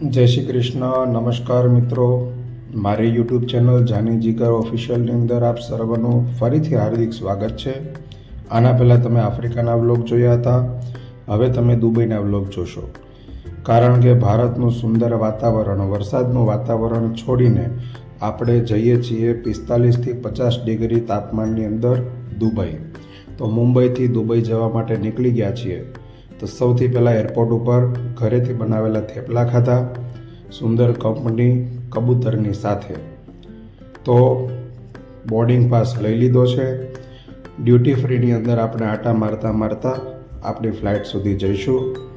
જય શ્રી કૃષ્ણ. નમસ્કાર મિત્રો, મારી યુટ્યુબ ચેનલ જાની જીગર ઓફિશિયલની અંદર આપ સર્વનું ફરીથી હાર્દિક સ્વાગત છે. આના પહેલાં તમે આફ્રિકાના વ્લોગ જોયા હતા, હવે તમે દુબઈના વ્લોગ જોશો. કારણ કે ભારતનું સુંદર વાતાવરણ, વરસાદનું વાતાવરણ છોડીને આપણે જઈએ છીએ 45થી 50 ડિગ્રી તાપમાનની અંદર દુબઈ. તો મુંબઈથી દુબઈ જવા માટે નીકળી ગયા છીએ. તો સૌથી પહેલાં એરપોર્ટ ઉપર ઘરેથી બનાવેલા થેપલા ખાધા, સુંદર કંપની કબૂતરની સાથે. તો બોર્ડિંગ પાસ લઈ લીધો છે. ડ્યુટી ફ્રીની અંદર આપણે આટા મારતા મારતા આપણી ફ્લાઇટ સુધી જઈશું.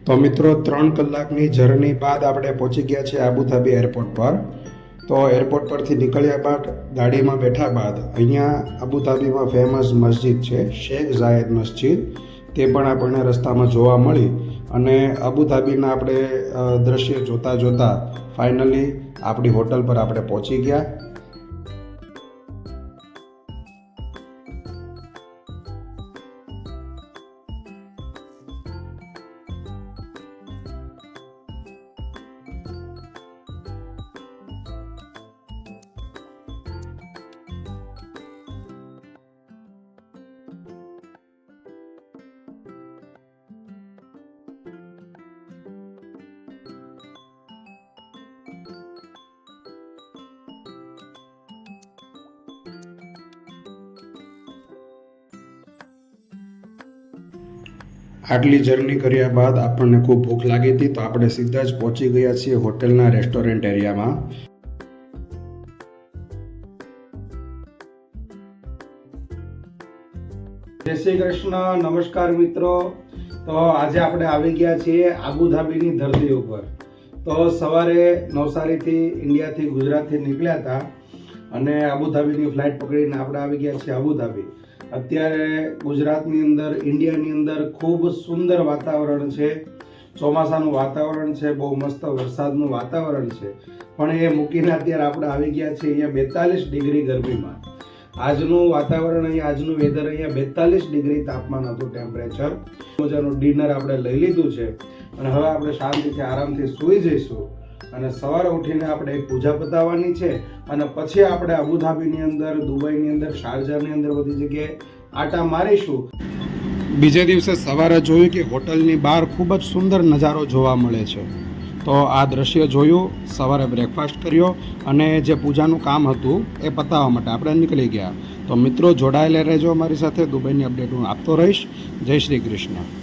તો મિત્રો 3 કલાકની જર્ની બાદ આપણે પહોંચી ગયા છીએ આબુધાબી એરપોર્ટ પર. તો એરપોર્ટ પરથી નીકળ્યા બાદ ગાડીમાં બેઠા બાદ અહીંયા આબુધાબીમાં ફેમસ મસ્જિદ છે શેખ ઝાયદ મસ્જિદ, તે પણ આપણને રસ્તામાં જોવા મળી. અને આબુધાબીના આપણે દ્રશ્ય જોતા જોતા ફાઇનલી આપણી હોટલ પર આપણે પહોંચી ગયા. આટલી જર્ની કર્યા બાદ આપણને ખૂબ ભૂખ લાગી હતી, તો આપણે સીધા જ પહોંચી ગયા છીએ હોટલના રેસ્ટોરન્ટ એરિયામાં. જય શ્રી કૃષ્ણ. નમસ્કાર મિત્રો. તો આજે આપણે આવી ગયા છીએ આબુધાબીની ધરતી ઉપર. તો સવારે નવસારીથી ઇન્ડિયાથી ગુજરાતથી નીકળ્યા હતા અને આબુધાબીની ફ્લાઇટ પકડીને આપણે આવી ગયા છીએ આબુધાબી. અત્યારે ગુજરાતની અંદર, ઇન્ડિયાની અંદર ખૂબ સુંદર વાતાવરણ છે. ચોમાસાનું વાતાવરણ છે, બહુ મસ્ત વરસાદનું વાતાવરણ છે. પણ એ મૂકીને અત્યારે આપણે આવી ગયા છીએ અહીંયા 42 ડિગ્રી ગરમીમાં. આજનું વાતાવરણ અહીંયા, આજનું વેધર અહીંયા 42 ડિગ્રી તાપમાન હતું, ટેમ્પરેચર. મજાનું ડિનર આપણે લઈ લીધું છે અને હવે આપણે શાંતિથી આરામથી સૂઈ જઈશું. અને સવારે ઉઠીને આપણે એક પૂજા પતાવવાની છે અને પછી આપણે આબુધાબીની અંદર, દુબઈની અંદર, શારજાની અંદર બધી જગ્યાએ આટા મારીશું. બીજે દિવસે સવારે જોયું કે હોટલની બહાર ખૂબ જ સુંદર નજારો જોવા મળે છે. તો આ દ્રશ્ય જોયું, સવારે બ્રેકફાસ્ટ કર્યો અને જે પૂજાનું કામ હતું એ પતાવવા માટે આપણે નીકળી ગયા. તો મિત્રો જોડાયેલા રહેજો અમારી સાથે, દુબઈની અપડેટ હું આપતો રહીશ. જય શ્રી કૃષ્ણ.